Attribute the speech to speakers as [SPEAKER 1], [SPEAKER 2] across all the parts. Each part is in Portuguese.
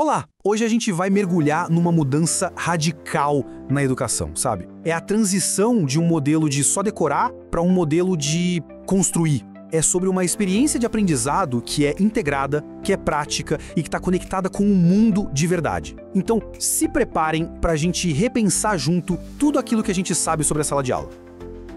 [SPEAKER 1] Olá! Hoje a gente vai mergulhar numa mudança radical na educação, sabe? É a transição de um modelo de só decorar para um modelo de construir. É sobre uma experiência de aprendizado que é integrada, que é prática e que está conectada com o mundo de verdade. Então, se preparem para a gente repensar junto tudo aquilo que a gente sabe sobre a sala de aula.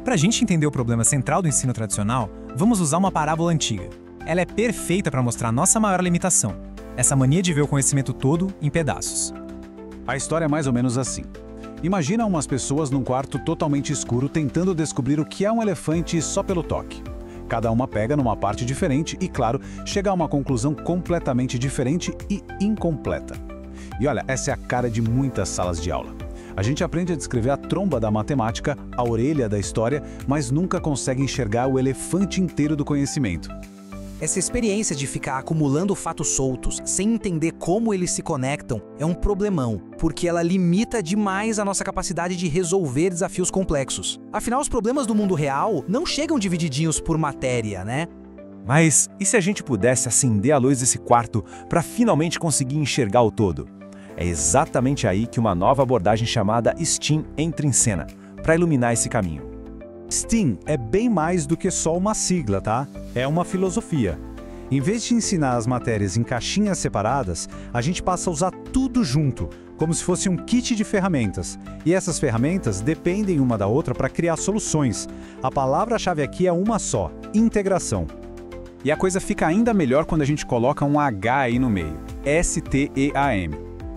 [SPEAKER 2] Para a gente entender o problema central do ensino tradicional, vamos usar uma parábola antiga. Ela é perfeita para mostrar nossa maior limitação: essa mania de ver o conhecimento todo em pedaços.
[SPEAKER 3] A história é mais ou menos assim. Imagina umas pessoas num quarto totalmente escuro tentando descobrir o que é um elefante só pelo toque. Cada uma pega numa parte diferente e, claro, chega a uma conclusão completamente diferente e incompleta. E olha, essa é a cara de muitas salas de aula. A gente aprende a descrever a tromba da matemática, a orelha da história, mas nunca consegue enxergar o elefante inteiro do conhecimento.
[SPEAKER 4] Essa experiência de ficar acumulando fatos soltos, sem entender como eles se conectam, é um problemão, porque ela limita demais a nossa capacidade de resolver desafios complexos. Afinal, os problemas do mundo real não chegam divididinhos por matéria, né?
[SPEAKER 5] Mas e se a gente pudesse acender a luz desse quarto para finalmente conseguir enxergar o todo? É exatamente aí que uma nova abordagem chamada STEAM entra em cena, para iluminar esse caminho.
[SPEAKER 3] STEAM é bem mais do que só uma sigla, tá? É uma filosofia. Em vez de ensinar as matérias em caixinhas separadas, a gente passa a usar tudo junto, como se fosse um kit de ferramentas. E essas ferramentas dependem uma da outra para criar soluções. A palavra-chave aqui é uma só: integração.
[SPEAKER 6] E a coisa fica ainda melhor quando a gente coloca um H aí no meio. STEAM.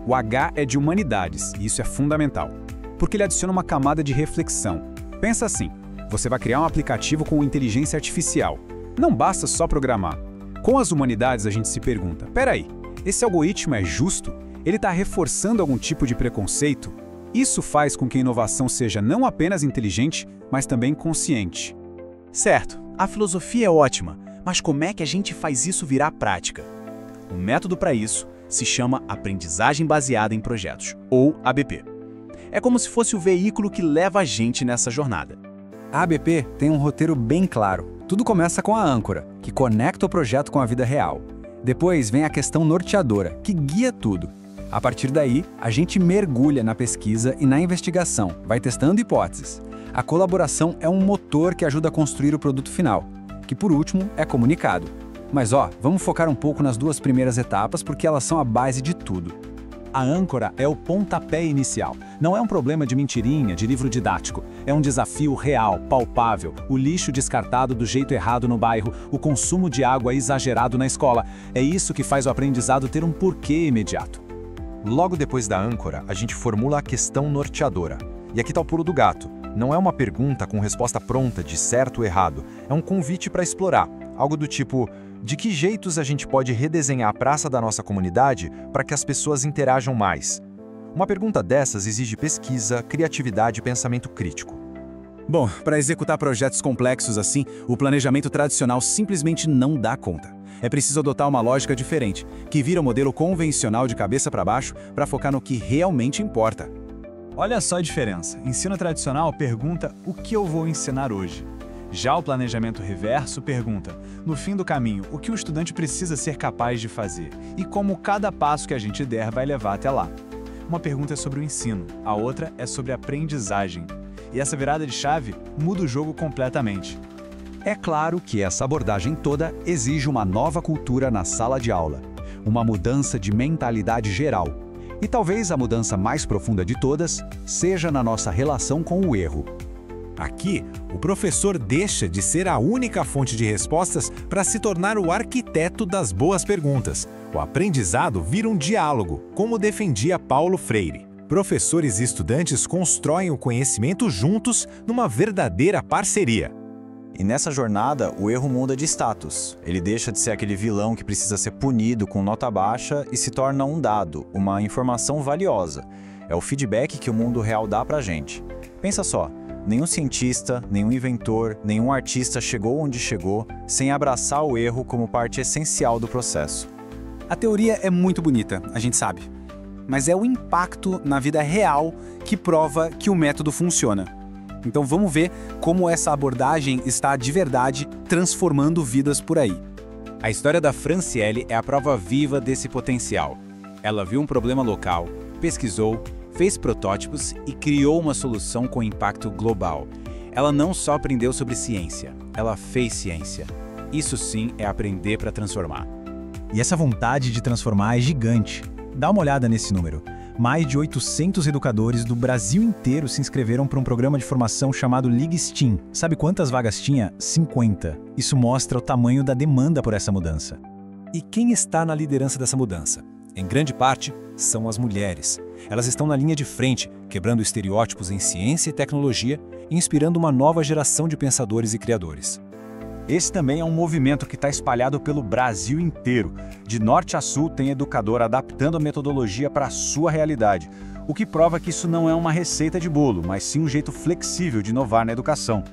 [SPEAKER 6] O H é de humanidades, e isso é fundamental, porque ele adiciona uma camada de reflexão. Pensa assim: você vai criar um aplicativo com inteligência artificial. Não basta só programar. Com as humanidades a gente se pergunta: peraí, esse algoritmo é justo? Ele está reforçando algum tipo de preconceito? Isso faz com que a inovação seja não apenas inteligente, mas também consciente.
[SPEAKER 7] Certo, a filosofia é ótima, mas como é que a gente faz isso virar prática? O método para isso se chama Aprendizagem Baseada em Projetos, ou ABP. É como se fosse o veículo que leva a gente nessa jornada.
[SPEAKER 8] A ABP tem um roteiro bem claro. Tudo começa com a âncora, que conecta o projeto com a vida real. Depois vem a questão norteadora, que guia tudo. A partir daí, a gente mergulha na pesquisa e na investigação, vai testando hipóteses. A colaboração é um motor que ajuda a construir o produto final, que por último é comunicado. Mas vamos focar um pouco nas duas primeiras etapas porque elas são a base de tudo.
[SPEAKER 6] A âncora é o pontapé inicial. Não é um problema de mentirinha, de livro didático. É um desafio real, palpável. O lixo descartado do jeito errado no bairro, o consumo de água exagerado na escola. É isso que faz o aprendizado ter um porquê imediato.
[SPEAKER 5] Logo depois da âncora, a gente formula a questão norteadora. E aqui está o pulo do gato. Não é uma pergunta com resposta pronta de certo ou errado. É um convite para explorar. Algo do tipo: de que jeitos a gente pode redesenhar a praça da nossa comunidade para que as pessoas interajam mais? Uma pergunta dessas exige pesquisa, criatividade e pensamento crítico.
[SPEAKER 7] Bom, para executar projetos complexos assim, o planejamento tradicional simplesmente não dá conta. É preciso adotar uma lógica diferente, que vira o modelo convencional de cabeça para baixo para focar no que realmente importa.
[SPEAKER 2] Olha só a diferença. Ensino tradicional pergunta: o que eu vou ensinar hoje? Já o planejamento reverso pergunta, no fim do caminho, o que o estudante precisa ser capaz de fazer e como cada passo que a gente der vai levar até lá. Uma pergunta é sobre o ensino, a outra é sobre a aprendizagem. E essa virada de chave muda o jogo completamente.
[SPEAKER 3] É claro que essa abordagem toda exige uma nova cultura na sala de aula, uma mudança de mentalidade geral. E talvez a mudança mais profunda de todas seja na nossa relação com o erro.
[SPEAKER 9] Aqui, o professor deixa de ser a única fonte de respostas para se tornar o arquiteto das boas perguntas. O aprendizado vira um diálogo, como defendia Paulo Freire. Professores e estudantes constroem o conhecimento juntos numa verdadeira parceria.
[SPEAKER 7] E nessa jornada, o erro muda de status. Ele deixa de ser aquele vilão que precisa ser punido com nota baixa e se torna um dado, uma informação valiosa. É o feedback que o mundo real dá pra gente. Pensa só. Nenhum cientista, nenhum inventor, nenhum artista chegou onde chegou sem abraçar o erro como parte essencial do processo.
[SPEAKER 4] A teoria é muito bonita, a gente sabe. Mas é o impacto na vida real que prova que o método funciona. Então vamos ver como essa abordagem está de verdade transformando vidas por aí.
[SPEAKER 7] A história da Franciele é a prova viva desse potencial.
[SPEAKER 3] Ela viu um problema local, pesquisou, fez protótipos e criou uma solução com impacto global. Ela não só aprendeu sobre ciência, ela fez ciência. Isso sim é aprender para transformar.
[SPEAKER 2] E essa vontade de transformar é gigante. Dá uma olhada nesse número. Mais de 800 educadores do Brasil inteiro se inscreveram para um programa de formação chamado Liga STEAM. Sabe quantas vagas tinha? 50. Isso mostra o tamanho da demanda por essa mudança.
[SPEAKER 6] E quem está na liderança dessa mudança? Em grande parte, são as mulheres. Elas estão na linha de frente, quebrando estereótipos em ciência e tecnologia e inspirando uma nova geração de pensadores e criadores.
[SPEAKER 2] Esse também é um movimento que está espalhado pelo Brasil inteiro. De norte a sul tem educador adaptando a metodologia para a sua realidade, o que prova que isso não é uma receita de bolo, mas sim um jeito flexível de inovar na educação.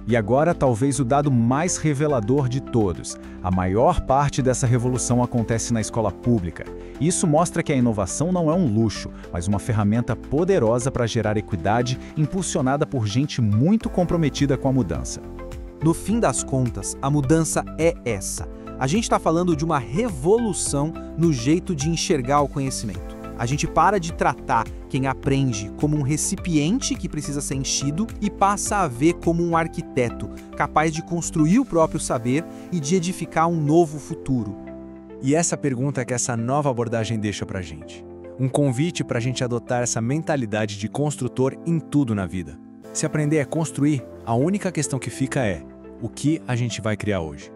[SPEAKER 3] E agora, talvez o dado mais revelador de todos. A maior parte dessa revolução acontece na escola pública. Isso mostra que a inovação não é um luxo, mas uma ferramenta poderosa para gerar equidade, impulsionada por gente muito comprometida com a mudança.
[SPEAKER 4] No fim das contas, a mudança é essa. A gente está falando de uma revolução no jeito de enxergar o conhecimento. A gente para de tratar quem aprende como um recipiente que precisa ser enchido e passa a ver como um arquiteto, capaz de construir o próprio saber e de edificar um novo futuro.
[SPEAKER 6] E essa pergunta que essa nova abordagem deixa pra gente. Um convite pra gente adotar essa mentalidade de construtor em tudo na vida. Se aprender é construir, a única questão que fica é: o que a gente vai criar hoje?